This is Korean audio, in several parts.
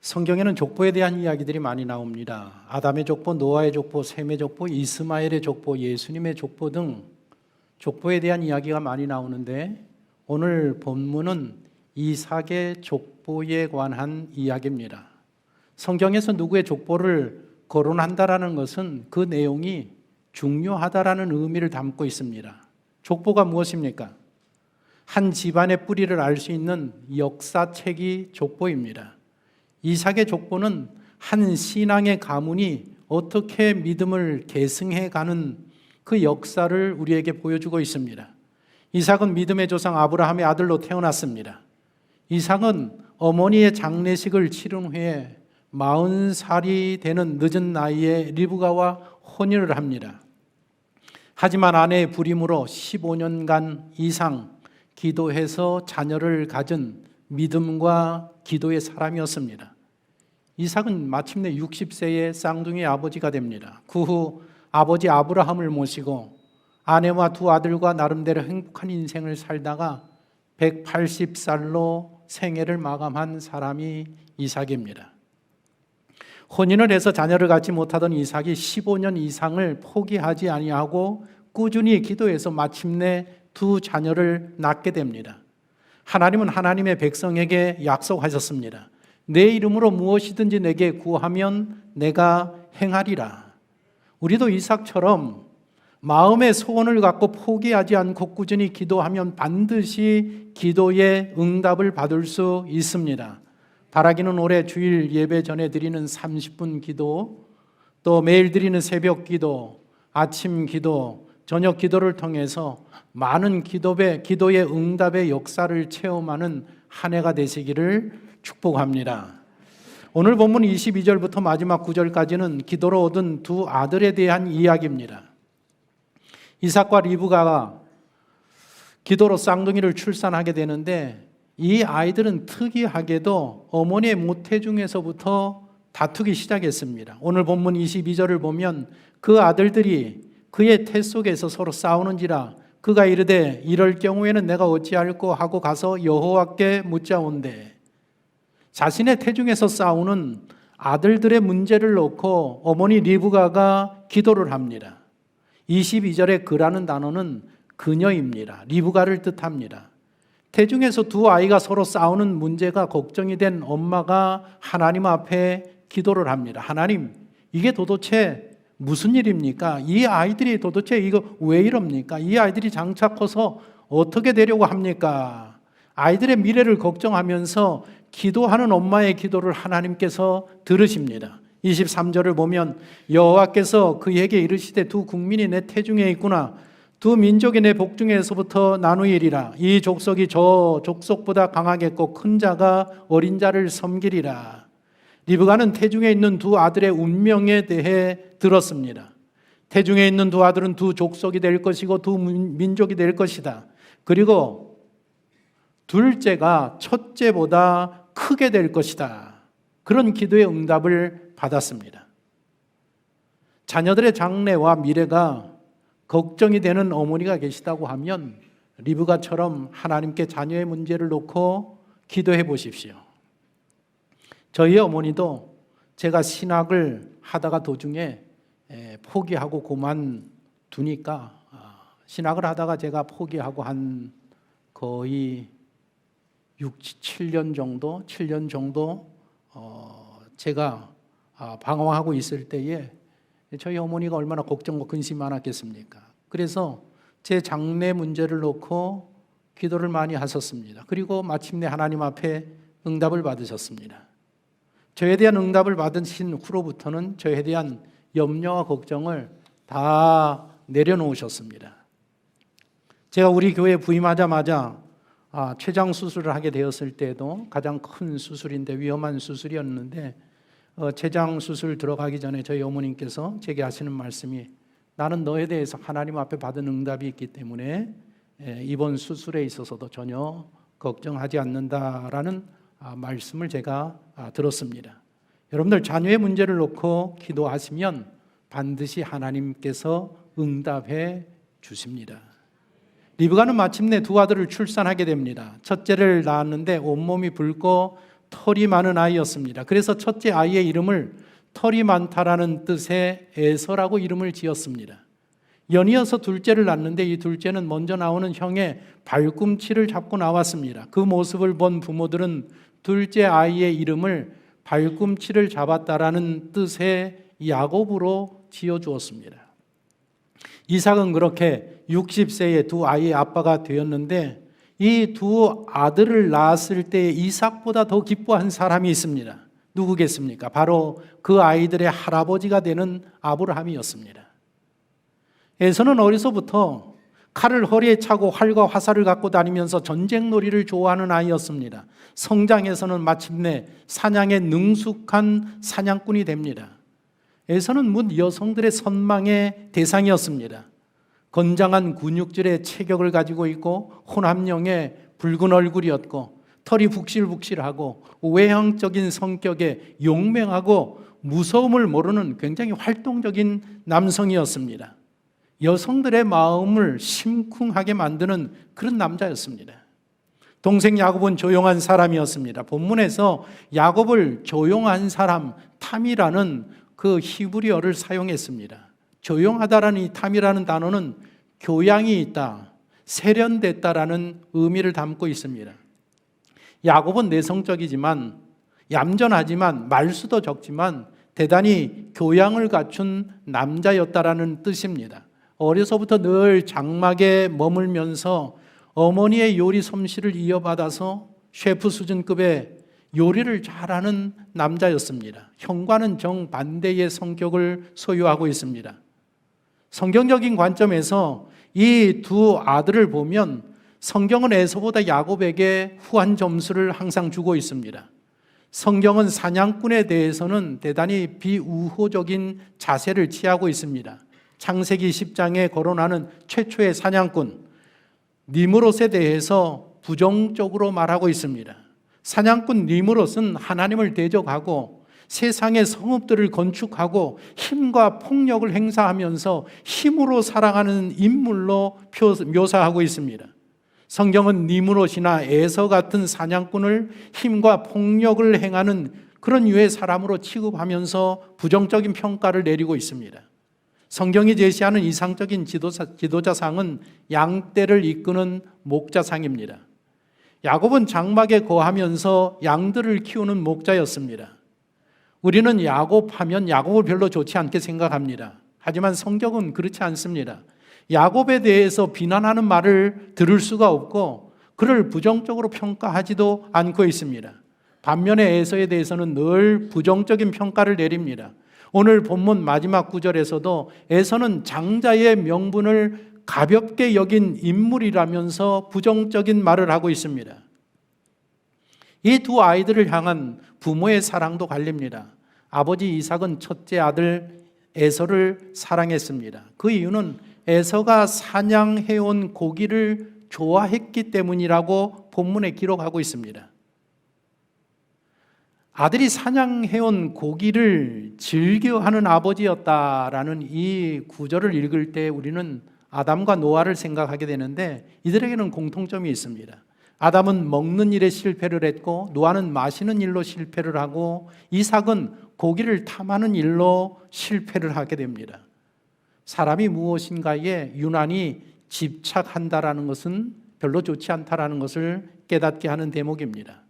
성경에는 족보에 대한 이야기들이 많이 나옵니다. 아담의 족보, 노아의 족보, 셈의 족보, 이스마엘의 족보, 예수님의 족보 등 족보에 대한 이야기가 많이 나오는데 오늘 본문은 이삭의 족보에 관한 이야기입니다. 성경에서 누구의 족보를 거론한다라는 것은 그 내용이 중요하다라는 의미를 담고 있습니다. 족보가 무엇입니까? 한 집안의 뿌리를 알 수 있는 역사책이 족보입니다. 이삭의 족보는 한 신앙의 가문이 어떻게 믿음을 계승해가는 그 역사를 우리에게 보여주고 있습니다. 이삭은 믿음의 조상 아브라함의 아들로 태어났습니다. 이삭은 어머니의 장례식을 치른 후에 40살이 되는 늦은 나이에 리브가와 혼인을 합니다. 하지만 아내의 불임으로 15년간 이상 기도해서 자녀를 가진 믿음과 기도의 사람이었습니다. 이삭은 마침내 60세의 쌍둥이 아버지가 됩니다. 그 후 아버지 아브라함을 모시고 아내와 두 아들과 나름대로 행복한 인생을 살다가 180살로 생애를 마감한 사람이 이삭입니다. 혼인을 해서 자녀를 갖지 못하던 이삭이 15년 이상을 포기하지 아니하고 꾸준히 기도해서 마침내 두 자녀를 낳게 됩니다. 하나님은 하나님의 백성에게 약속하셨습니다. 내 이름으로 무엇이든지 내게 구하면 내가 행하리라. 우리도 이삭처럼 마음의 소원을 갖고 포기하지 않고 꾸준히 기도하면 반드시 기도의 응답을 받을 수 있습니다. 바라기는 올해 주일 예배 전에 드리는 30분 기도, 또 매일 드리는 새벽 기도, 아침 기도, 저녁 기도를 통해서 많은 기도의 응답의 역사를 체험하는 한 해가 되시기를 축복합니다. 오늘 본문 22절부터 마지막 9절까지는 기도로 얻은 두 아들에 대한 이야기입니다. 이삭과 리브가가 기도로 쌍둥이를 출산하게 되는데 이 아이들은 특이하게도 어머니의 모태 중에서부터 다투기 시작했습니다. 오늘 본문 22절을 보면 그 아들들이 그의 태 속에서 서로 싸우는지라 그가 이르되 이럴 경우에는 내가 어찌할꼬 하고 가서 여호와께 묻자온대. 자신의 태중에서 싸우는 아들들의 문제를 놓고 어머니 리브가가 기도를 합니다. 22절에 그라는 단어는 그녀입니다. 리브가를 뜻합니다. 태중에서 두 아이가 서로 싸우는 문제가 걱정이 된 엄마가 하나님 앞에 기도를 합니다. 하나님, 이게 도대체 무슨 일입니까? 이 아이들이 도대체 이거 왜 이럽니까? 이 아이들이 장차 커서 어떻게 되려고 합니까? 아이들의 미래를 걱정하면서 기도하는 엄마의 기도를 하나님께서 들으십니다. 23절을 보면 여호와께서 그에게 이르시되 두 국민이 내 태중에 있구나. 두 민족이 내 복중에서부터 나누이리라. 이 족속이 저 족속보다 강하겠고 큰 자가 어린 자를 섬기리라. 리브가는 태중에 있는 두 아들의 운명에 대해 들었습니다. 태중에 있는 두 아들은 두 족속이 될 것이고 두 민족이 될 것이다. 그리고 둘째가 첫째보다 크게 될 것이다. 그런 기도의 응답을 받았습니다. 자녀들의 장래와 미래가 걱정이 되는 어머니가 계시다고 하면 리브가처럼 하나님께 자녀의 문제를 놓고 기도해 보십시오. 저희 어머니도 제가 신학을 하다가 도중에 포기하고 그만두니까 신학을 하다가 제가 포기하고 한 거의 7년 정도 제가 방황하고 있을 때에 저희 어머니가 얼마나 걱정과 근심이 많았겠습니까? 그래서 제 장래 문제를 놓고 기도를 많이 하셨습니다. 그리고 마침내 하나님 앞에 응답을 받으셨습니다. 저에 대한 응답을 받으신 후로부터는 저에 대한 염려와 걱정을 다 내려놓으셨습니다. 제가 우리 교회에 부임하자마자 췌장 수술을 하게 되었을 때도 가장 큰 수술인데 위험한 수술이었는데 췌장 수술 들어가기 전에 저희 어머님께서 제게 하시는 말씀이 나는 너에 대해서 하나님 앞에 받은 응답이 있기 때문에 이번 수술에 있어서도 전혀 걱정하지 않는다라는 말씀을 제가 들었습니다. 여러분들 자녀의 문제를 놓고 기도하시면 반드시 하나님께서 응답해 주십니다. 리브가는 마침내 두 아들을 출산하게 됩니다. 첫째를 낳았는데 온몸이 붉고 털이 많은 아이였습니다. 그래서 첫째 아이의 이름을 털이 많다라는 뜻의 에서라고 이름을 지었습니다. 연이어서 둘째를 낳는데 이 둘째는 먼저 나오는 형의 발꿈치를 잡고 나왔습니다. 그 모습을 본 부모들은 둘째 아이의 이름을 발꿈치를 잡았다라는 뜻의 야곱으로 지어주었습니다. 이삭은 그렇게 60세에 두 아이의 아빠가 되었는데 이 두 아들을 낳았을 때 이삭보다 더 기뻐한 사람이 있습니다. 누구겠습니까? 바로 그 아이들의 할아버지가 되는 아브라함이었습니다. 에서는 어려서부터 칼을 허리에 차고 활과 화살을 갖고 다니면서 전쟁놀이를 좋아하는 아이였습니다. 성장에서는 마침내 사냥에 능숙한 사냥꾼이 됩니다. 에서는 문 여성들의 선망의 대상이었습니다. 건장한 근육질의 체격을 가지고 있고 호남형의 붉은 얼굴이었고 털이 북실북실하고 외향적인 성격에 용맹하고 무서움을 모르는 굉장히 활동적인 남성이었습니다. 여성들의 마음을 심쿵하게 만드는 그런 남자였습니다. 동생 야곱은 조용한 사람이었습니다. 본문에서 야곱을 조용한 사람, 탐이라는 그 히브리어를 사용했습니다. 조용하다라는 이 탐이라는 단어는 교양이 있다, 세련됐다라는 의미를 담고 있습니다. 야곱은 내성적이지만 얌전하지만 말수도 적지만 대단히 교양을 갖춘 남자였다라는 뜻입니다. 어려서부터 늘 장막에 머물면서 어머니의 요리 솜씨를 이어받아서 셰프 수준급의 요리를 잘하는 남자였습니다. 형과는 정반대의 성격을 소유하고 있습니다. 성경적인 관점에서 이 두 아들을 보면 성경은 에서보다 야곱에게 후한 점수를 항상 주고 있습니다. 성경은 사냥꾼에 대해서는 대단히 비우호적인 자세를 취하고 있습니다. 창세기 10장에 거론하는 최초의 사냥꾼 니므롯에 대해서 부정적으로 말하고 있습니다. 사냥꾼 니므롯은 하나님을 대적하고 세상의 성읍들을 건축하고 힘과 폭력을 행사하면서 힘으로 살아가는 인물로 묘사하고 있습니다. 성경은 니므롯이나 에서 같은 사냥꾼을 힘과 폭력을 행하는 그런 유의 사람으로 취급하면서 부정적인 평가를 내리고 있습니다. 성경이 제시하는 이상적인 지도자상은 양떼를 이끄는 목자상입니다. 야곱은 장막에 거하면서 양들을 키우는 목자였습니다. 우리는 야곱하면 야곱을 별로 좋지 않게 생각합니다. 하지만 성경은 그렇지 않습니다. 야곱에 대해서 비난하는 말을 들을 수가 없고 그를 부정적으로 평가하지도 않고 있습니다. 반면에 에서에 대해서는 늘 부정적인 평가를 내립니다. 오늘 본문 마지막 구절에서도 에서는 장자의 명분을 가볍게 여긴 인물이라면서 부정적인 말을 하고 있습니다. 이 두 아이들을 향한 부모의 사랑도 갈립니다. 아버지 이삭은 첫째 아들 에서를 사랑했습니다. 그 이유는 에서가 사냥해온 고기를 좋아했기 때문이라고 본문에 기록하고 있습니다. 아들이 사냥해온 고기를 즐겨하는 아버지였다라는 이 구절을 읽을 때 우리는 아담과 노아를 생각하게 되는데 이들에게는 공통점이 있습니다. 아담은 먹는 일에 실패를 했고 노아는 마시는 일로 실패를 하고 이삭은 고기를 탐하는 일로 실패를 하게 됩니다. 사람이 무엇인가에 유난히 집착한다라는 것은 별로 좋지 않다라는 것을 깨닫게 하는 대목입니다.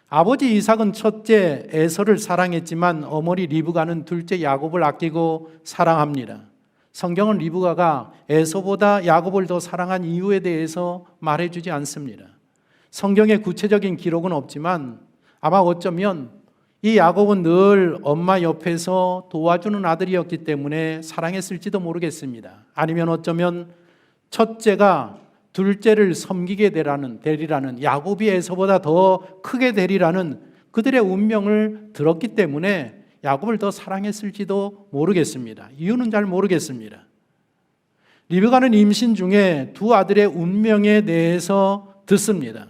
아버지 이삭은 첫째 에서를 사랑했지만 어머니 리브가는 둘째 야곱을 아끼고 사랑합니다. 성경은 리브가가 에서보다 야곱을 더 사랑한 이유에 대해서 말해주지 않습니다. 성경에 구체적인 기록은 없지만 아마 어쩌면 이 야곱은 늘 엄마 옆에서 도와주는 아들이었기 때문에 사랑했을지도 모르겠습니다. 아니면 어쩌면 첫째가 둘째를 섬기게 되리라는 야곱이 에서보다 더 크게 되리라는 그들의 운명을 들었기 때문에 야곱을 더 사랑했을지도 모르겠습니다. 이유는 잘 모르겠습니다. 리브가는 임신 중에 두 아들의 운명에 대해서 듣습니다.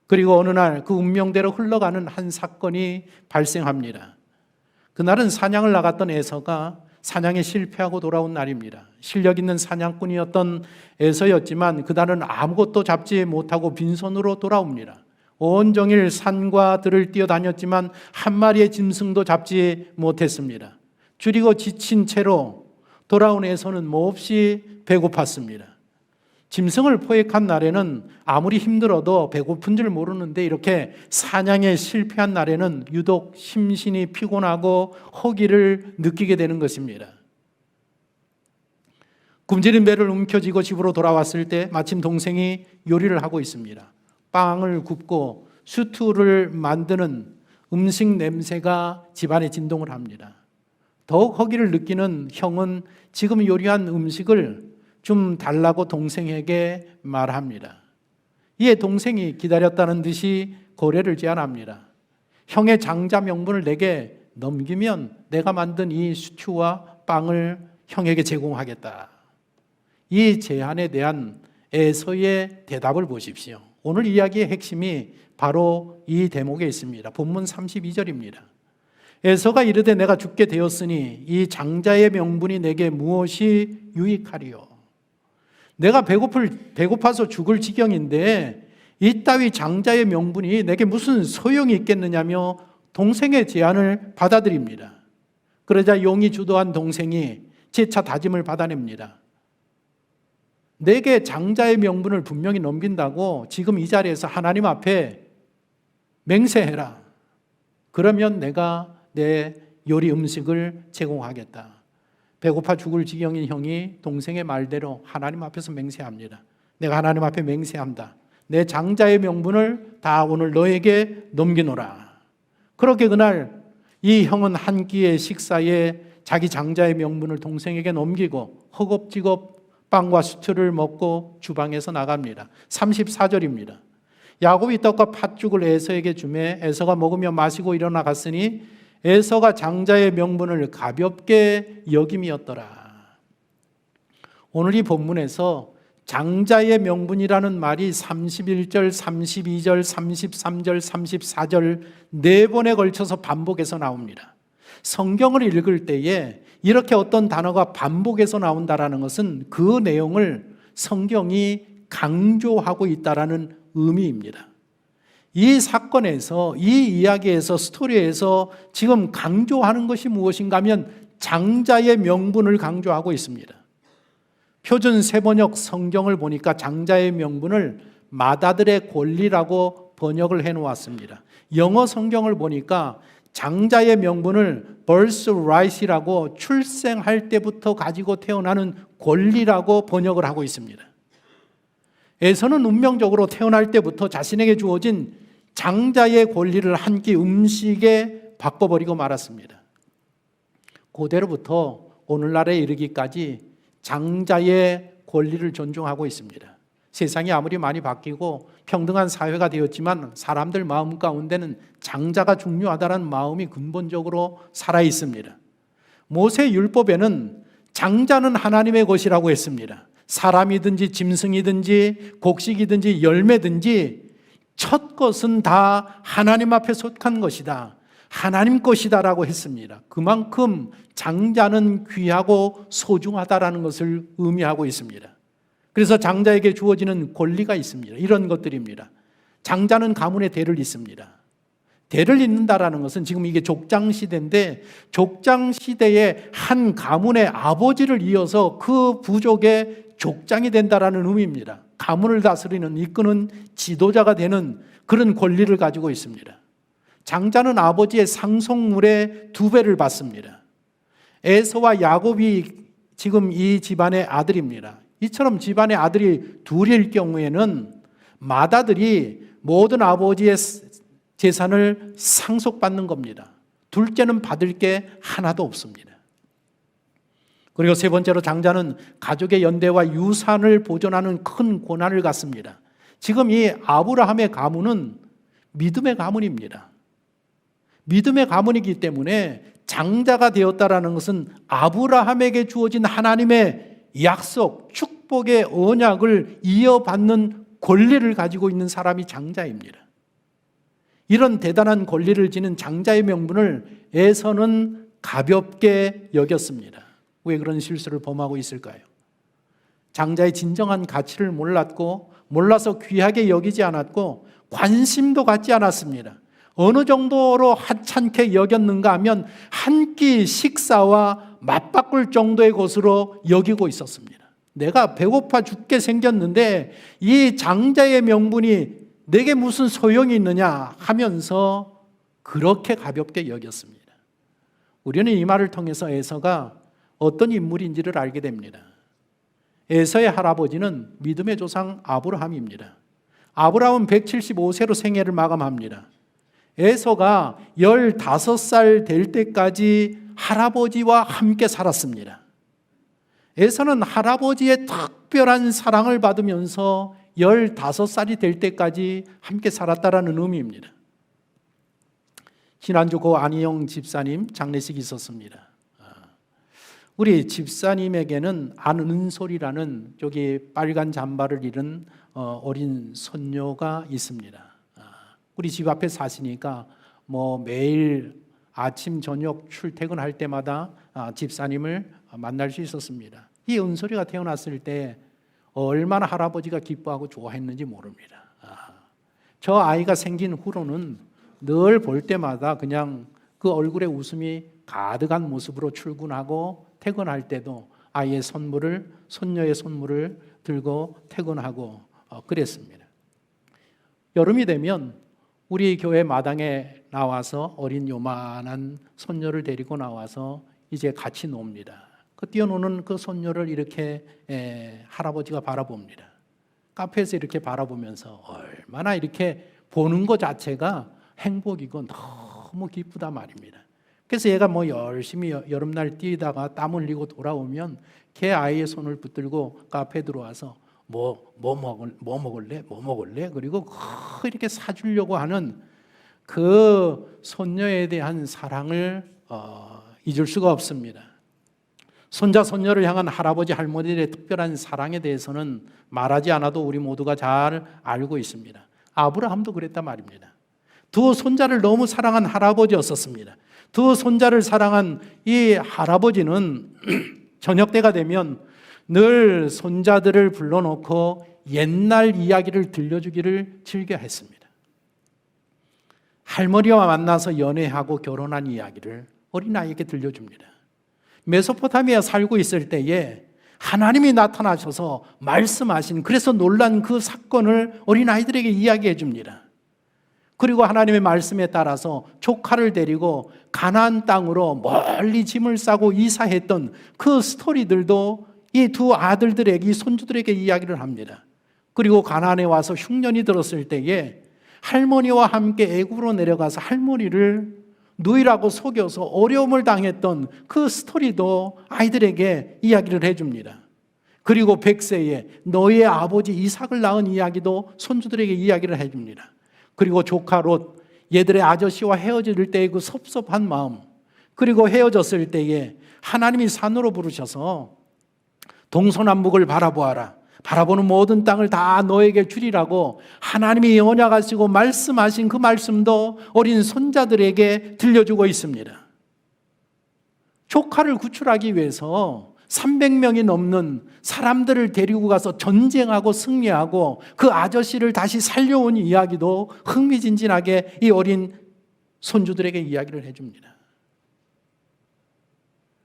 그리고 어느 날 그 운명대로 흘러가는 한 사건이 발생합니다. 그날은 사냥을 나갔던 에서가 사냥에 실패하고 돌아온 날입니다. 실력 있는 사냥꾼이었던 에서였지만 그날은 아무것도 잡지 못하고 빈손으로 돌아옵니다. 온종일 산과 들을 뛰어다녔지만 한 마리의 짐승도 잡지 못했습니다. 줄이고 지친 채로 돌아온 에서는 몹시 배고팠습니다. 짐승을 포획한 날에는 아무리 힘들어도 배고픈 줄 모르는데 이렇게 사냥에 실패한 날에는 유독 심신이 피곤하고 허기를 느끼게 되는 것입니다. 굶주린 배를 움켜쥐고 집으로 돌아왔을 때 마침 동생이 요리를 하고 있습니다. 빵을 굽고 수투를 만드는 음식 냄새가 집안에 진동을 합니다. 더욱 허기를 느끼는 형은 지금 요리한 음식을 좀 달라고 동생에게 말합니다. 이에 동생이 기다렸다는 듯이 거래를 제안합니다. 형의 장자 명분을 내게 넘기면 내가 만든 이 수튜와 빵을 형에게 제공하겠다. 이 제안에 대한 에서의 대답을 보십시오. 오늘 이야기의 핵심이 바로 이 대목에 있습니다. 본문 32절입니다. 에서가 이르되 내가 죽게 되었으니 이 장자의 명분이 내게 무엇이 유익하리요? 내가 배고파서 죽을 지경인데 이따위 장자의 명분이 내게 무슨 소용이 있겠느냐며 동생의 제안을 받아들입니다. 그러자 용이 주도한 동생이 재차 다짐을 받아냅니다. 내게 장자의 명분을 분명히 넘긴다고 지금 이 자리에서 하나님 앞에 맹세해라. 그러면 내가 내 요리 음식을 제공하겠다. 배고파 죽을 지경인 형이 동생의 말대로 하나님 앞에서 맹세합니다. 내가 하나님 앞에 맹세한다. 내 장자의 명분을 다 오늘 너에게 넘기노라. 그렇게 그날 이 형은 한 끼의 식사에 자기 장자의 명분을 동생에게 넘기고 허겁지겁 빵과 수트를 먹고 주방에서 나갑니다. 34절입니다. 야곱이 떡과 팥죽을 에서에게 주매 에서가 먹으며 마시고 일어나 갔으니 에서가 장자의 명분을 가볍게 여김이었더라. 오늘 이 본문에서 장자의 명분이라는 말이 31절, 32절, 33절, 34절 네 번에 걸쳐서 반복해서 나옵니다. 성경을 읽을 때에 이렇게 어떤 단어가 반복해서 나온다는 것은 그 내용을 성경이 강조하고 있다는 의미입니다. 이 사건에서, 이 이야기에서, 스토리에서 지금 강조하는 것이 무엇인가 하면 장자의 명분을 강조하고 있습니다. 표준 세번역 성경을 보니까 장자의 명분을 맏아들의 권리라고 번역을 해놓았습니다. 영어 성경을 보니까 장자의 명분을 birthright이라고 출생할 때부터 가지고 태어나는 권리라고 번역을 하고 있습니다. 에서는 운명적으로 태어날 때부터 자신에게 주어진 장자의 권리를 한 끼 음식에 바꿔버리고 말았습니다. 그대로부터 오늘날에 이르기까지 장자의 권리를 존중하고 있습니다. 세상이 아무리 많이 바뀌고 평등한 사회가 되었지만 사람들 마음 가운데는 장자가 중요하다는 마음이 근본적으로 살아 있습니다. 모세 율법에는 장자는 하나님의 것이라고 했습니다. 사람이든지 짐승이든지 곡식이든지 열매든지 첫 것은 다 하나님 앞에 속한 것이다. 하나님 것이다라고 했습니다. 그만큼 장자는 귀하고 소중하다라는 것을 의미하고 있습니다. 그래서 장자에게 주어지는 권리가 있습니다. 이런 것들입니다. 장자는 가문의 대를 잇습니다. 대를 잇는다라는 것은 지금 이게 족장시대인데 족장시대의 한 가문의 아버지를 이어서 그 부족의 족장이 된다라는 의미입니다. 가문을 다스리는, 이끄는 지도자가 되는 그런 권리를 가지고 있습니다. 장자는 아버지의 상속물의 2배를 받습니다. 에서와 야곱이 지금 이 집안의 아들입니다. 이처럼 집안의 아들이 둘일 경우에는 맏아들이 모든 아버지의 재산을 상속받는 겁니다. 둘째는 받을 게 하나도 없습니다. 그리고 세 번째로 장자는 가족의 연대와 유산을 보존하는 큰 권한을 갖습니다. 지금 이 아브라함의 가문은 믿음의 가문입니다. 믿음의 가문이기 때문에 장자가 되었다라는 것은 아브라함에게 주어진 하나님의 약속, 축복의 언약을 이어받는 권리를 가지고 있는 사람이 장자입니다. 이런 대단한 권리를 지닌 장자의 명분을 에서는 가볍게 여겼습니다. 왜 그런 실수를 범하고 있을까요? 장자의 진정한 가치를 몰랐고 몰라서 귀하게 여기지 않았고 관심도 갖지 않았습니다. 어느 정도로 하찮게 여겼는가 하면 한 끼 식사와 맞바꿀 정도의 것으로 여기고 있었습니다. 내가 배고파 죽게 생겼는데 이 장자의 명분이 내게 무슨 소용이 있느냐 하면서 그렇게 가볍게 여겼습니다. 우리는 이 말을 통해서 에서가 어떤 인물인지를 알게 됩니다. 에서의 할아버지는 믿음의 조상 아브라함입니다. 아브라함은 175세로 생애를 마감합니다. 에서가 15살 될 때까지 할아버지와 함께 살았습니다. 에서는 할아버지의 특별한 사랑을 받으면서 15살이 될 때까지 함께 살았다라는 의미입니다. 지난주 고 안희영 집사님 장례식이 있었습니다. 우리 집사님에게는 안은솔이라는 저기 빨간 잠바를 입은 어린 손녀가 있습니다. 우리 집 앞에 사시니까 매일 아침 저녁 출퇴근할 때마다 집사님을 만날 수 있었습니다. 이 은솔이가 태어났을 때 얼마나 할아버지가 기뻐하고 좋아했는지 모릅니다. 저 아이가 생긴 후로는 늘 볼 때마다 그냥 그 얼굴에 웃음이 가득한 모습으로 출근하고 퇴근할 때도 아이의 선물을, 손녀의 선물을 들고 퇴근하고 그랬습니다. 여름이 되면 우리 교회 마당에 나와서 어린 요만한 손녀를 데리고 나와서 이제 같이 놉니다. 그 뛰어노는 그 손녀를 이렇게 할아버지가 바라봅니다. 카페에서 이렇게 바라보면서 얼마나 이렇게 보는 것 자체가 행복이고 너무 기쁘다 말입니다. 그래서 얘가 열심히 여름날 뛰다가 땀 흘리고 돌아오면 걔 아이의 손을 붙들고 카페에 들어와서 뭐 먹을래? 그리고 이렇게 사주려고 하는 그 손녀에 대한 사랑을 잊을 수가 없습니다. 손자 손녀를 향한 할아버지 할머니들의 특별한 사랑에 대해서는 말하지 않아도 우리 모두가 잘 알고 있습니다. 아브라함도 그랬단 말입니다. 두 손자를 너무 사랑한 할아버지였었습니다. 두 손자를 사랑한 이 할아버지는 저녁 때가 되면 늘 손자들을 불러놓고 옛날 이야기를 들려주기를 즐겨했습니다. 할머니와 만나서 연애하고 결혼한 이야기를 어린아이에게 들려줍니다. 메소포타미아에 살고 있을 때에 하나님이 나타나셔서 말씀하신, 그래서 놀란 그 사건을 어린아이들에게 이야기해 줍니다. 그리고 하나님의 말씀에 따라서 조카를 데리고 가나안 땅으로 멀리 짐을 싸고 이사했던 그 스토리들도 이 두 아들들에게, 이 손주들에게 이야기를 합니다. 그리고 가나안에 와서 흉년이 들었을 때에 할머니와 함께 애굽으로 내려가서 할머니를 누이라고 속여서 어려움을 당했던 그 스토리도 아이들에게 이야기를 해줍니다. 그리고 100세에 너희의 아버지 이삭을 낳은 이야기도 손주들에게 이야기를 해줍니다. 그리고 조카 롯, 얘들의 아저씨와 헤어질 때의 그 섭섭한 마음, 그리고 헤어졌을 때에 하나님이 산으로 부르셔서 동서남북을 바라보아라, 바라보는 모든 땅을 다 너에게 주리라고 하나님이 언약하시고 말씀하신 그 말씀도 어린 손자들에게 들려주고 있습니다. 조카를 구출하기 위해서 300명이 넘는 사람들을 데리고 가서 전쟁하고 승리하고 그 아저씨를 다시 살려온 이야기도 흥미진진하게 이 어린 손주들에게 이야기를 해줍니다.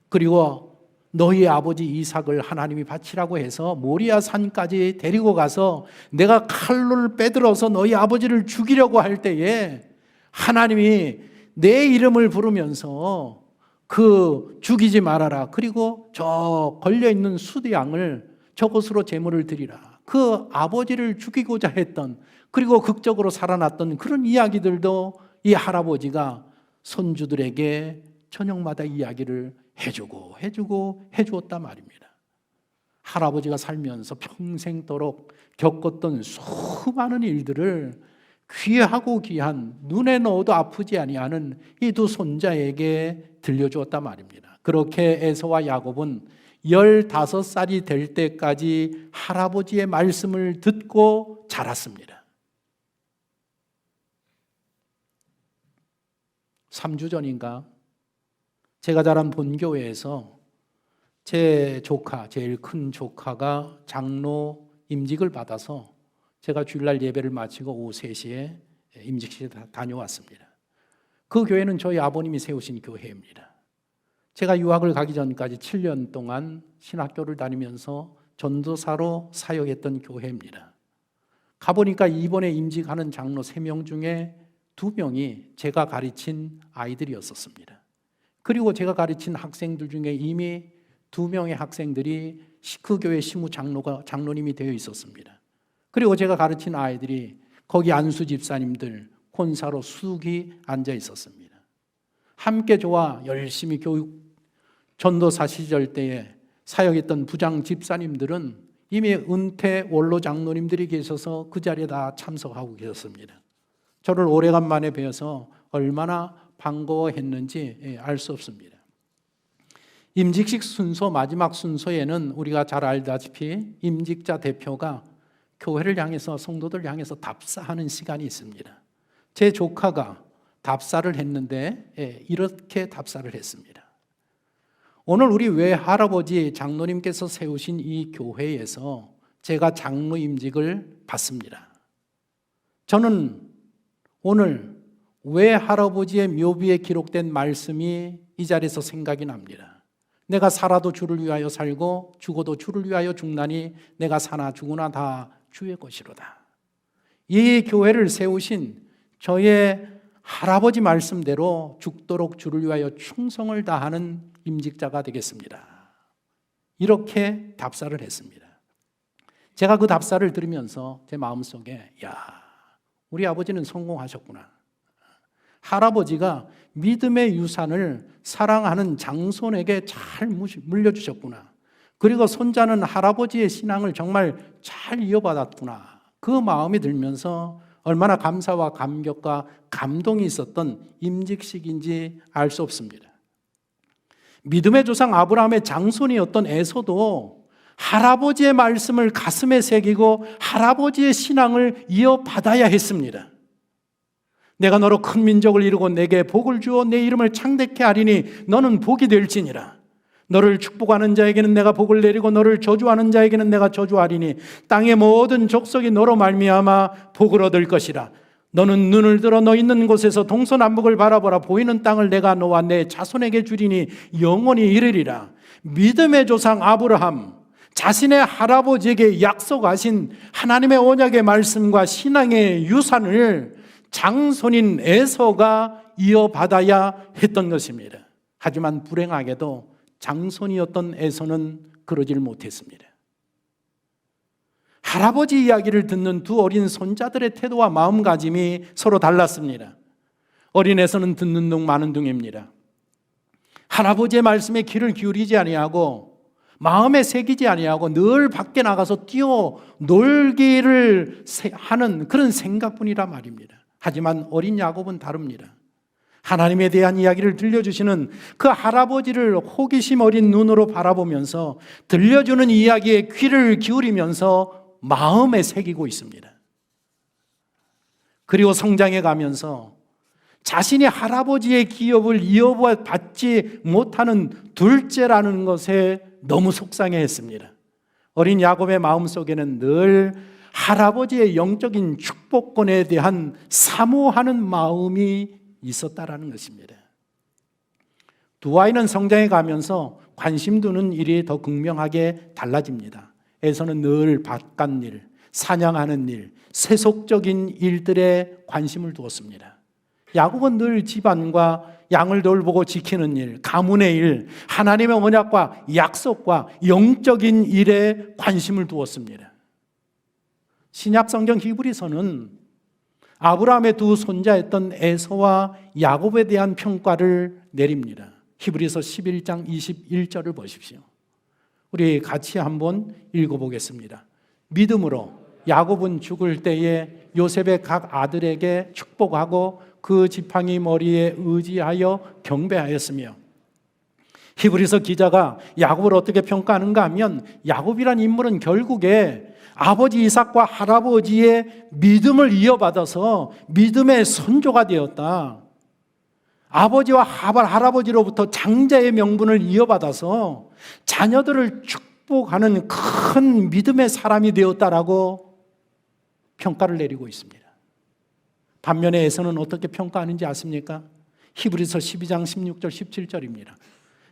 그리고 너희 아버지 이삭을 하나님이 바치라고 해서 모리아 산까지 데리고 가서 내가 칼을 빼들어서 너희 아버지를 죽이려고 할 때에 하나님이 내 이름을 부르면서 그 죽이지 말아라, 그리고 저 걸려있는 수양을 저곳으로 제물을 드리라, 그 아버지를 죽이고자 했던, 그리고 극적으로 살아났던 그런 이야기들도 이 할아버지가 손주들에게 저녁마다 이야기를 해주었단 말입니다. 할아버지가 살면서 평생도록 겪었던 수많은 일들을 귀하고 귀한, 눈에 넣어도 아프지 아니하는 이 두 손자에게 들려주었단 말입니다. 그렇게 에서와 야곱은 15살이 될 때까지 할아버지의 말씀을 듣고 자랐습니다. 3주 전인가 제가 자란 본교회에서 제 조카, 제일 큰 조카가 장로 임직을 받아서 제가 주일날 예배를 마치고 오후 3시에 임직식에 다녀왔습니다. 그 교회는 저희 아버님이 세우신 교회입니다. 제가 유학을 가기 전까지 7년 동안 신학교를 다니면서 전도사로 사역했던 교회입니다. 가보니까 이번에 임직하는 장로 3명 중에 2명이 제가 가르친 아이들이었었습니다. 그리고 제가 가르친 학생들 중에 이미 2명의 학생들이 그 교회 시무 장로님이 되어 있었습니다. 그리고 제가 가르친 아이들이 거기 안수 집사님들, 권사로 수기 앉아 있었습니다. 함께 저와 열심히 전도사 시절 때에 사역했던 부장 집사님들은 이미 은퇴 원로 장로님들이 계셔서 그 자리에 다 참석하고 계셨습니다. 저를 오래간만에 뵈어서 얼마나 반가워했는지 알 수 없습니다. 임직식 순서 마지막 순서에는 우리가 잘 알다시피 임직자 대표가 교회를 향해서 성도들 향해서 답사하는 시간이 있습니다. 제 조카가 답사를 했는데 이렇게 답사를 했습니다. 오늘 우리 외할아버지 장로님께서 세우신 이 교회에서 제가 장로 임직을 받습니다. 저는 오늘 외할아버지의 묘비에 기록된 말씀이 이 자리에서 생각이 납니다. 내가 살아도 주를 위하여 살고 죽어도 주를 위하여 죽나니 내가 사나 죽으나 다 주의 것이로다. 이 교회를 세우신 저의 할아버지 말씀대로 죽도록 주를 위하여 충성을 다하는 임직자가 되겠습니다. 이렇게 답사를 했습니다. 제가 그 답사를 들으면서 제 마음속에 우리 아버지는 성공하셨구나. 할아버지가 믿음의 유산을 사랑하는 장손에게 잘 물려주셨구나. 그리고 손자는 할아버지의 신앙을 정말 잘 이어받았구나. 그 마음이 들면서 얼마나 감사와 감격과 감동이 있었던 임직식인지 알 수 없습니다. 믿음의 조상 아브라함의 장손이었던 에서도 할아버지의 말씀을 가슴에 새기고 할아버지의 신앙을 이어받아야 했습니다. 내가 너로 큰 민족을 이루고 내게 복을 주어 내 이름을 창대케 하리니 너는 복이 될지니라. 너를 축복하는 자에게는 내가 복을 내리고 너를 저주하는 자에게는 내가 저주하리니 땅의 모든 족속이 너로 말미암아 복을 얻을 것이라. 너는 눈을 들어 너 있는 곳에서 동서남북을 바라보라. 보이는 땅을 내가 너와 내 자손에게 주리니 영원히 이르리라. 믿음의 조상 아브라함, 자신의 할아버지에게 약속하신 하나님의 언약의 말씀과 신앙의 유산을 장손인 에서가 이어받아야 했던 것입니다. 하지만 불행하게도 장손이었던 에서는 그러질 못했습니다. 할아버지 이야기를 듣는 두 어린 손자들의 태도와 마음가짐이 서로 달랐습니다. 어린 에서는 듣는 둥 마는 둥입니다. 할아버지의 말씀에 귀를 기울이지 아니하고 마음에 새기지 아니하고 늘 밖에 나가서 뛰어 놀기를 하는 그런 생각뿐이라 말입니다. 하지만 어린 야곱은 다릅니다. 하나님에 대한 이야기를 들려주시는 그 할아버지를 호기심 어린 눈으로 바라보면서 들려주는 이야기에 귀를 기울이면서 마음에 새기고 있습니다. 그리고 성장해 가면서 자신이 할아버지의 기업을 이어받지 못하는 둘째라는 것에 너무 속상해했습니다. 어린 야곱의 마음속에는 늘 할아버지의 영적인 축복권에 대한 사모하는 마음이 있었다라는 것입니다. 두 아이는 성장해 가면서 관심 두는 일이 더 극명하게 달라집니다. 에서는 늘 밭간일, 사냥하는 일, 세속적인 일들에 관심을 두었습니다. 야곱은 늘 집안과 양을 돌보고 지키는 일, 가문의 일, 하나님의 언약과 약속과 영적인 일에 관심을 두었습니다. 신약 성경 히브리서는 아브라함의 두 손자였던 에서와 야곱에 대한 평가를 내립니다. 히브리서 11장 21절을 보십시오. 우리 같이 한번 읽어보겠습니다. 믿음으로 야곱은 죽을 때에 요셉의 각 아들에게 축복하고 그 지팡이 머리에 의지하여 경배하였으며, 히브리서 기자가 야곱을 어떻게 평가하는가 하면 야곱이란 인물은 결국에 아버지 이삭과 할아버지의 믿음을 이어받아서 믿음의 선조가 되었다. 아버지와 할아버지로부터 장자의 명분을 이어받아서 자녀들을 축복하는 큰 믿음의 사람이 되었다라고 평가를 내리고 있습니다. 반면에 에서는 어떻게 평가하는지 아십니까? 히브리서 12장 16절 17절입니다.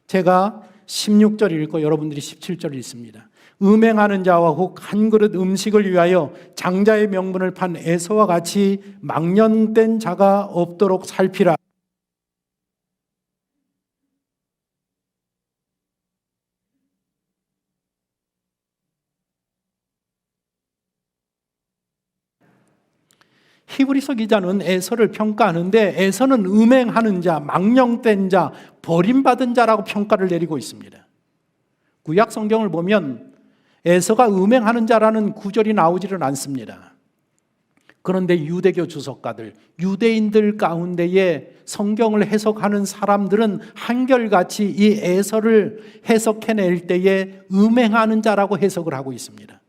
제가 16절 읽고 여러분들이 17절 읽습니다. 음행하는 자와 혹 한 그릇 음식을 위하여 장자의 명분을 판 에서와 같이 망령된 자가 없도록 살피라. 히브리서 기자는 에서를 평가하는데 에서는 음행하는 자, 망령된 자, 버림받은 자라고 평가를 내리고 있습니다. 구약 성경을 보면 에서가 음행하는 자라는 구절이 나오지는 않습니다. 그런데 유대교 주석가들, 유대인들 가운데에 성경을 해석하는 사람들은 한결같이 이 에서를 해석해낼 때에 음행하는 자라고 해석을 하고 있습니다.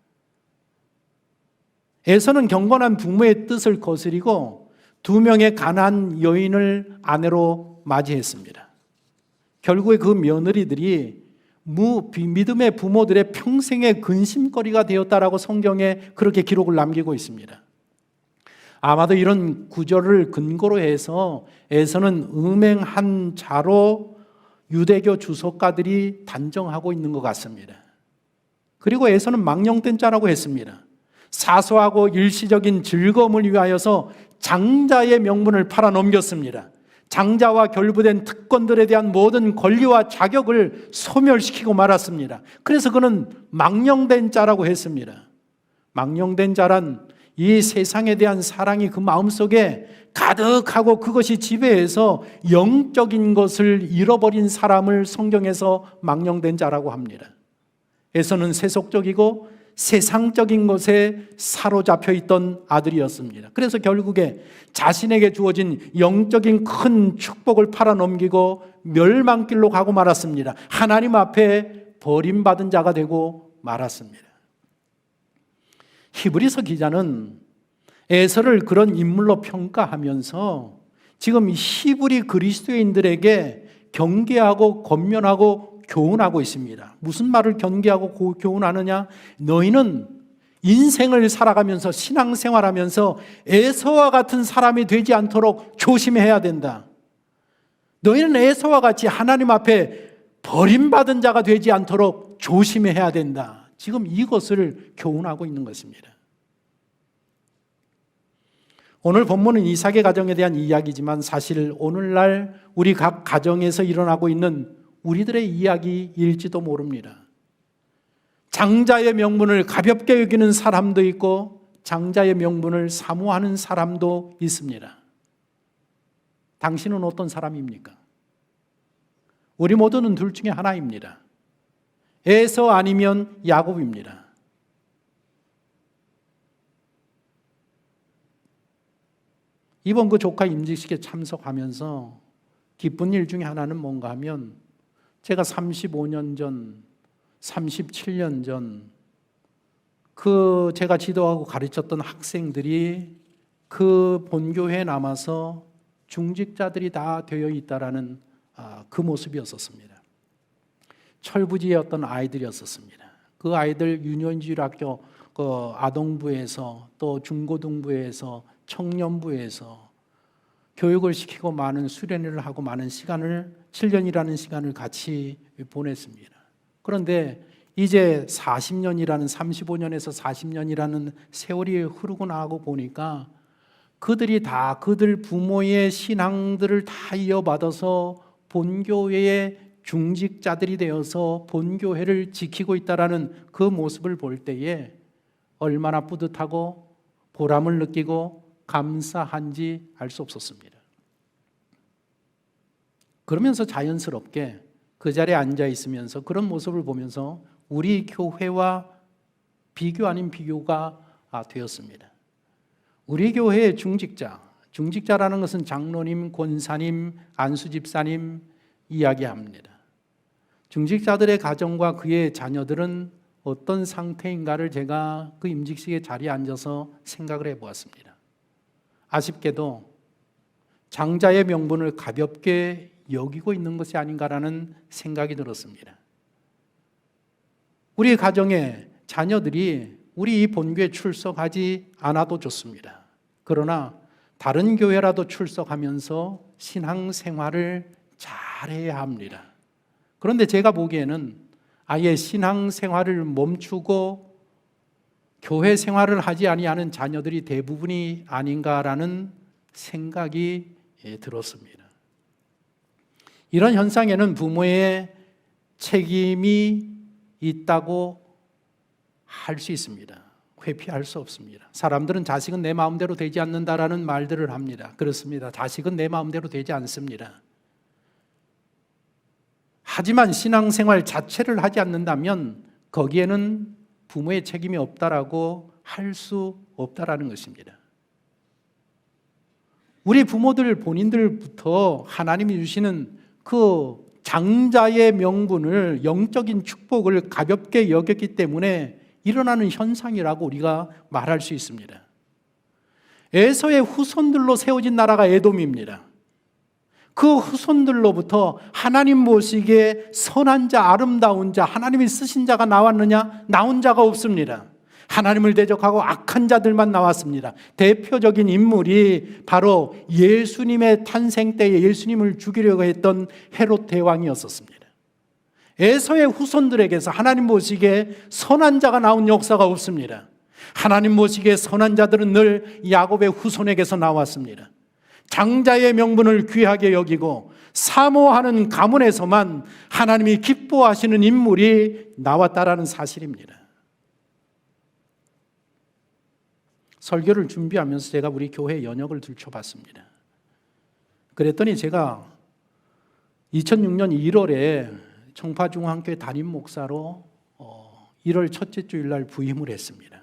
에서는 경건한 부모의 뜻을 거스리고 2명의 가난한 여인을 아내로 맞이했습니다. 결국에 그 며느리들이 믿음의 부모들의 평생의 근심거리가 되었다라고 성경에 그렇게 기록을 남기고 있습니다. 아마도 이런 구절을 근거로 해서 에서는 음행한 자로 유대교 주석가들이 단정하고 있는 것 같습니다. 그리고 에서는 망령된 자라고 했습니다. 사소하고 일시적인 즐거움을 위하여서 장자의 명분을 팔아넘겼습니다. 장자와 결부된 특권들에 대한 모든 권리와 자격을 소멸시키고 말았습니다. 그래서 그는 망령된 자라고 했습니다. 망령된 자란 이 세상에 대한 사랑이 그 마음속에 가득하고 그것이 지배해서 영적인 것을 잃어버린 사람을 성경에서 망령된 자라고 합니다. 에서는 세속적이고 세상적인 것에 사로잡혀 있던 아들이었습니다. 그래서 결국에 자신에게 주어진 영적인 큰 축복을 팔아넘기고 멸망길로 가고 말았습니다. 하나님 앞에 버림받은 자가 되고 말았습니다. 히브리서 기자는 에서를 그런 인물로 평가하면서 지금 히브리 그리스도인들에게 경계하고 권면하고 교훈하고 있습니다. 무슨 말을 경계하고 교훈하느냐? 너희는 인생을 살아가면서 신앙생활하면서 에서와 같은 사람이 되지 않도록 조심해야 된다. 너희는 에서와 같이 하나님 앞에 버림받은 자가 되지 않도록 조심해야 된다. 지금 이것을 교훈하고 있는 것입니다. 오늘 본문은 이삭의 가정에 대한 이야기지만 사실 오늘날 우리 각 가정에서 일어나고 있는 우리들의 이야기일지도 모릅니다. 장자의 명분을 가볍게 여기는 사람도 있고 장자의 명분을 사모하는 사람도 있습니다. 당신은 어떤 사람입니까? 우리 모두는 둘 중에 하나입니다. 에서 아니면 야곱입니다. 이번 그 조카 임직식에 참석하면서 기쁜 일 중에 하나는 뭔가 하면 제가 35년 전, 37년 전 그 제가 지도하고 가르쳤던 학생들이 그 본교회에 남아서 중직자들이 다 되어 있다라는 그 모습이었었습니다. 철부지의 어떤 아이들이었었습니다. 그 아이들 유년지학교 그 아동부에서 또 중고등부에서 청년부에서 교육을 시키고 많은 수련회를 하고 많은 시간을 7년이라는 시간을 같이 보냈습니다. 그런데 이제 40년이라는 35년에서 40년이라는 세월이 흐르고 나고 보니까 그들이 다 그들 부모의 신앙들을 다 이어받아서 본교회의 중직자들이 되어서 본교회를 지키고 있다라는 그 모습을 볼 때에 얼마나 뿌듯하고 보람을 느끼고 감사한지 알 수 없었습니다. 그러면서 자연스럽게 그 자리에 앉아 있으면서 그런 모습을 보면서 우리 교회와 비교 아닌 비교가 되었습니다. 우리 교회의 중직자라는 것은 장로님, 권사님, 안수집사님 이야기합니다. 중직자들의 가정과 그의 자녀들은 어떤 상태인가를 제가 그 임직식의 자리에 앉아서 생각을 해보았습니다. 아쉽게도 장자의 명분을 가볍게 여기고 있는 것이 아닌가라는 생각이 들었습니다. 우리 가정의 자녀들이 우리 이 본교에 출석하지 않아도 좋습니다. 그러나 다른 교회라도 출석하면서 신앙생활을 잘해야 합니다. 그런데 제가 보기에는 아예 신앙생활을 멈추고 교회 생활을 하지 아니하는 자녀들이 대부분이 아닌가라는 생각이 들었습니다. 이런 현상에는 부모의 책임이 있다고 할 수 있습니다. 회피할 수 없습니다. 사람들은 자식은 내 마음대로 되지 않는다라는 말들을 합니다. 그렇습니다. 자식은 내 마음대로 되지 않습니다. 하지만 신앙생활 자체를 하지 않는다면 거기에는 부모의 책임이 없다라고 할 수 없다라는 것입니다. 우리 부모들 본인들부터 하나님이 주시는 그 장자의 명분을, 영적인 축복을 가볍게 여겼기 때문에 일어나는 현상이라고 우리가 말할 수 있습니다. 에서의 후손들로 세워진 나라가 에돔입니다. 그 후손들로부터 하나님 보시기에 선한 자, 아름다운 자, 하나님이 쓰신 자가 나왔느냐? 나온 자가 없습니다. 하나님을 대적하고 악한 자들만 나왔습니다. 대표적인 인물이 바로 예수님의 탄생 때에 예수님을 죽이려고 했던 헤롯 대왕이었었습니다. 에서의 후손들에게서 하나님 보시기에 선한 자가 나온 역사가 없습니다. 하나님 보시기에 선한 자들은 늘 야곱의 후손에게서 나왔습니다. 장자의 명분을 귀하게 여기고 사모하는 가문에서만 하나님이 기뻐하시는 인물이 나왔다라는 사실입니다. 설교를 준비하면서 제가 우리 교회 연역을 들춰봤습니다. 그랬더니 제가 2006년 1월에 청파중앙교회 담임 목사로 1월 첫째 주일날 부임을 했습니다.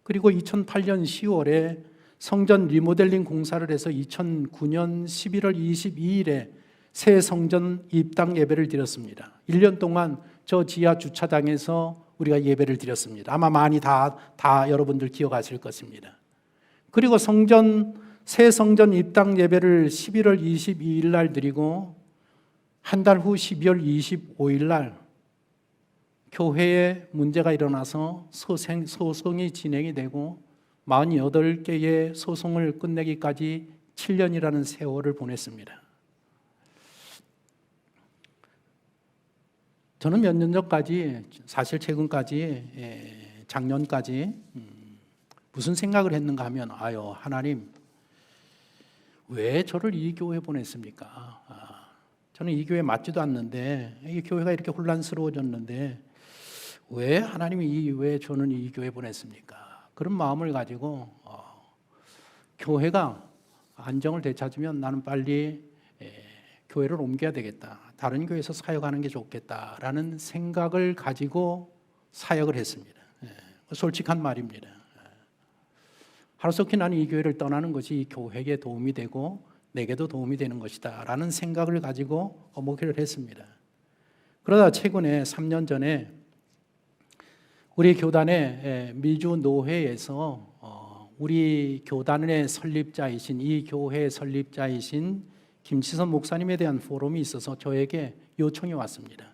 그리고 2008년 10월에 성전 리모델링 공사를 해서 2009년 11월 22일에 새 성전 입당 예배를 드렸습니다. 1년 동안 저 지하 주차장에서 우리가 예배를 드렸습니다. 아마 많이 다 여러분들 기억하실 것입니다. 그리고 새 성전 입당 예배를 11월 22일 날 드리고 한 달 후 12월 25일 날 교회에 문제가 일어나서 소송이 진행이 되고 48개의 소송을 끝내기까지 7년이라는 세월을 보냈습니다. 저는 몇 년 전까지, 사실 최근까지, 작년까지 무슨 생각을 했는가 하면 하나님 왜 저를 이 교회에 보냈습니까? 저는 이 교회에 맞지도 않는데 이 교회가 이렇게 혼란스러워졌는데 왜 하나님이 왜 저는 이 교회에 보냈습니까? 그런 마음을 가지고 교회가 안정을 되찾으면 나는 빨리 교회를 옮겨야 되겠다. 다른 교회에서 사역하는 게 좋겠다라는 생각을 가지고 사역을 했습니다. 솔직한 말입니다. 하루속히 나는 이 교회를 떠나는 것이 이 교회에 도움이 되고 내게도 도움이 되는 것이다 라는 생각을 가지고 목회를 했습니다. 그러다 최근에 3년 전에 우리 교단의 미주 노회에서 우리 교단의 설립자이신, 이 교회의 설립자이신 김치선 목사님에 대한 포럼이 있어서 저에게 요청이 왔습니다.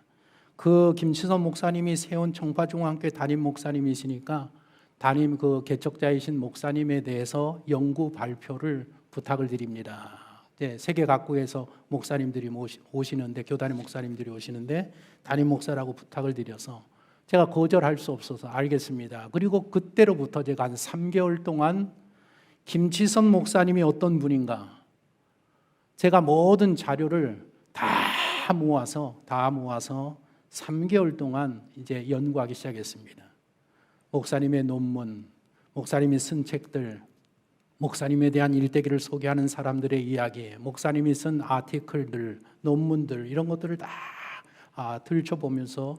그 김치선 목사님이 세운 청파중앙교회 담임 목사님이시니까 담임 그 개척자이신 목사님에 대해서 연구 발표를 부탁을 드립니다. 세계 각국에서 목사님들이 오시는데, 교단의 목사님들이 오시는데 담임 목사라고 부탁을 드려서 제가 거절할 수 없어서 알겠습니다. 그리고 그때로부터 제가 한 3개월 동안 김치선 목사님이 어떤 분인가 제가 모든 자료를 다 모아서 3개월 동안 이제 연구하기 시작했습니다. 목사님의 논문, 목사님이 쓴 책들, 목사님에 대한 일대기를 소개하는 사람들의 이야기, 목사님이 쓴 아티클들, 논문들 이런 것들을 다 들춰보면서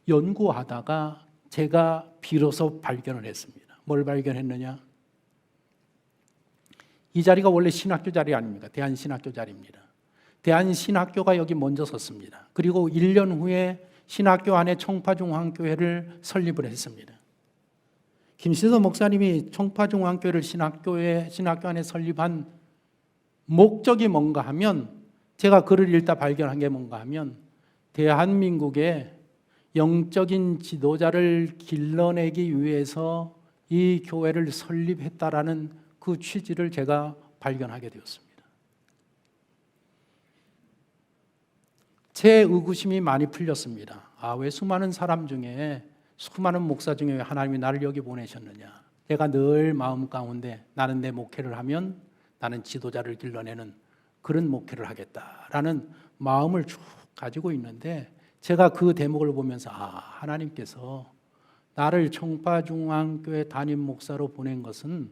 연구하다가 제가 비로소 발견을 했습니다. 뭘 발견했느냐? 이 자리가 원래 신학교 자리 아닙니까? 대한신학교 자리입니다. 대한신학교가 여기 먼저 섰습니다. 그리고 1년 후에 신학교 안에 청파중앙교회를 설립을 했습니다. 김신서 목사님이 청파중앙교회를 신학교 안에 설립한 목적이 뭔가 하면, 제가 글을 읽다 발견한 게 뭔가 하면 대한민국에 영적인 지도자를 길러내기 위해서 이 교회를 설립했다라는 그 취지를 제가 발견하게 되었습니다. 제 의구심이 많이 풀렸습니다. 왜 수많은 사람 중에, 수많은 목사 중에 하나님이 나를 여기 보내셨느냐. 제가 늘 마음 가운데 나는 내 목회를 하면 나는 지도자를 길러내는 그런 목회를 하겠다라는 마음을 쭉 가지고 있는데, 제가 그 대목을 보면서 하나님께서 나를 청파중앙교회 담임 목사로 보낸 것은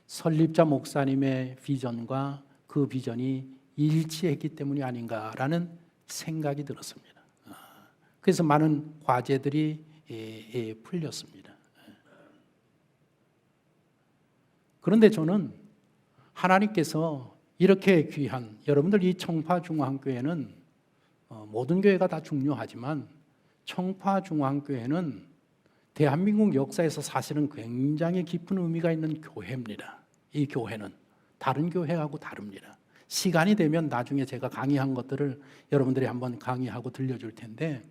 설립자 목사님의 비전과 그 비전이 일치했기 때문이 아닌가라는 생각이 들었습니다. 그래서 많은 과제들이 풀렸습니다. 그런데 저는 하나님께서 이렇게 귀한, 여러분들 이 청파중앙교회는 모든 교회가 다 중요하지만 청파중앙교회는 대한민국 역사에서 사실은 굉장히 깊은 의미가 있는 교회입니다. 이 교회는 다른 교회하고 다릅니다. 시간이 되면 나중에 제가 강의한 것들을 여러분들이 한번 강의하고 들려줄 텐데,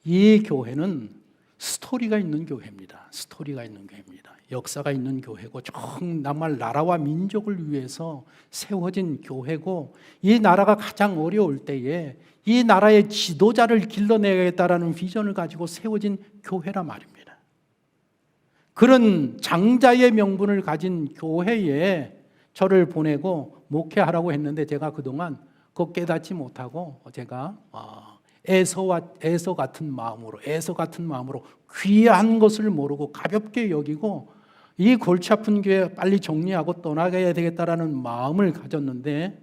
이 교회는 스토리가 있는 교회입니다. 스토리가 있는 교회입니다. 역사가 있는 교회고 정말 나라와 민족을 위해서 세워진 교회고, 이 나라가 가장 어려울 때에 이 나라의 지도자를 길러내겠다라는 비전을 가지고 세워진 교회란 말입니다. 그런 장자의 명분을 가진 교회에 저를 보내고 목회하라고 했는데, 제가 그동안 그거 깨닫지 못하고 제가 애서 같은 마음으로 귀한 것을 모르고 가볍게 여기고 이 골치 아픈 교회 빨리 정리하고 떠나가야 되겠다라는 마음을 가졌는데,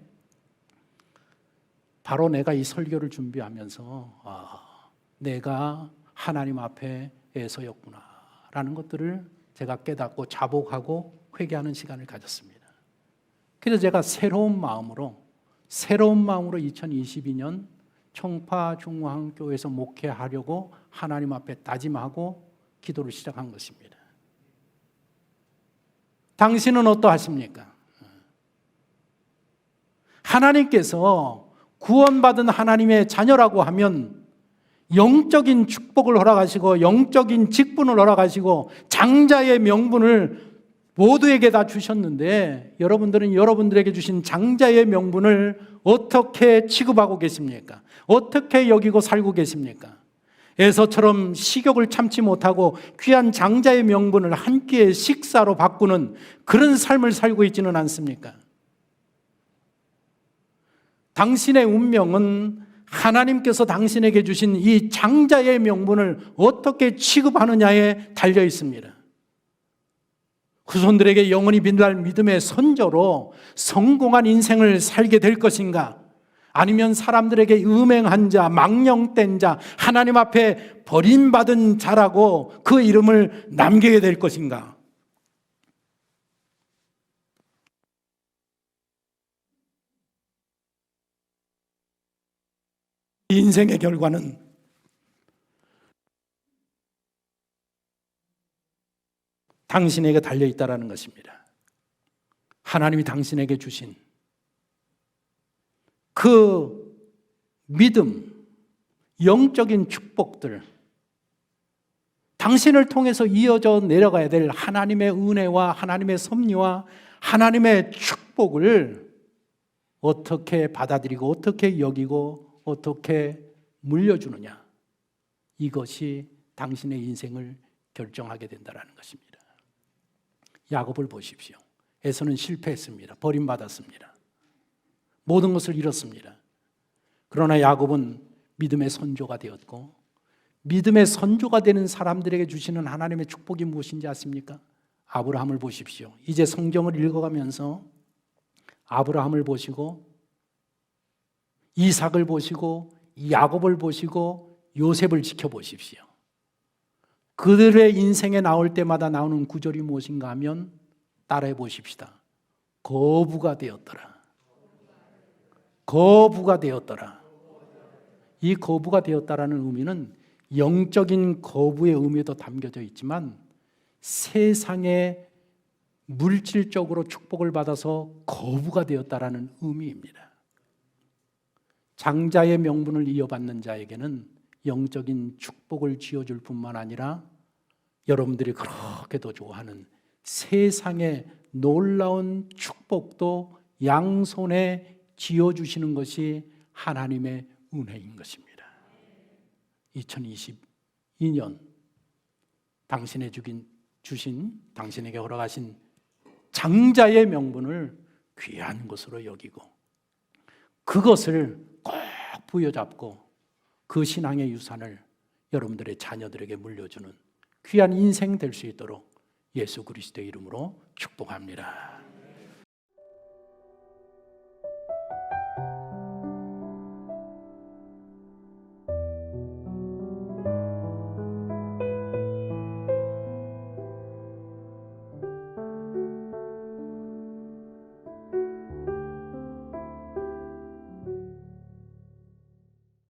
바로 내가 이 설교를 준비하면서 내가 하나님 앞에 애서였구나라는 것들을 제가 깨닫고 자복하고 회개하는 시간을 가졌습니다. 그래서 제가 새로운 마음으로 2022년 청파중앙교회에서 목회하려고 하나님 앞에 다짐하고 기도를 시작한 것입니다. 당신은 어떠하십니까? 하나님께서 구원받은 하나님의 자녀라고 하면 영적인 축복을 허락하시고 영적인 직분을 허락하시고 장자의 명분을 모두에게 다 주셨는데, 여러분들은 여러분들에게 주신 장자의 명분을 어떻게 취급하고 계십니까? 어떻게 여기고 살고 계십니까? 에서처럼 식욕을 참지 못하고 귀한 장자의 명분을 한 끼의 식사로 바꾸는 그런 삶을 살고 있지는 않습니까? 당신의 운명은 하나님께서 당신에게 주신 이 장자의 명분을 어떻게 취급하느냐에 달려 있습니다. 후손들에게 영원히 빛날 믿음의 선조로 성공한 인생을 살게 될 것인가? 아니면 사람들에게 음행한 자, 망령된 자, 하나님 앞에 버림받은 자라고 그 이름을 남기게 될 것인가? 인생의 결과는 당신에게 달려있다는 것입니다. 하나님이 당신에게 주신 그 믿음, 영적인 축복들, 당신을 통해서 이어져 내려가야 될 하나님의 은혜와 하나님의 섭리와 하나님의 축복을 어떻게 받아들이고 어떻게 여기고 어떻게 물려주느냐, 이것이 당신의 인생을 결정하게 된다는 것입니다. 야곱을 보십시오. 에서는 실패했습니다. 버림받았습니다. 모든 것을 잃었습니다. 그러나 야곱은 믿음의 선조가 되었고, 믿음의 선조가 되는 사람들에게 주시는 하나님의 축복이 무엇인지 아십니까? 아브라함을 보십시오. 이제 성경을 읽어가면서 아브라함을 보시고 이삭을 보시고 야곱을 보시고 요셉을 지켜보십시오. 그들의 인생에 나올 때마다 나오는 구절이 무엇인가 하면 따라해 보십시다. 거부가 되었더라. 거부가 되었더라. 이 거부가 되었다라는 의미는 영적인 거부의 의미도 담겨져 있지만 세상에 물질적으로 축복을 받아서 거부가 되었다라는 의미입니다. 장자의 명분을 이어받는 자에게는 영적인 축복을 쥐어줄 뿐만 아니라 여러분들이 그렇게도 좋아하는 세상의 놀라운 축복도 양손에 쥐어주시는 것이 하나님의 은혜인 것입니다. 2022년 당신에게 허락하신 장자의 명분을 귀한 것으로 여기고 그것을 꼭 부여잡고 그 신앙의 유산을 여러분들의 자녀들에게 물려주는 귀한 인생 될 수 있도록 예수 그리스도의 이름으로 축복합니다.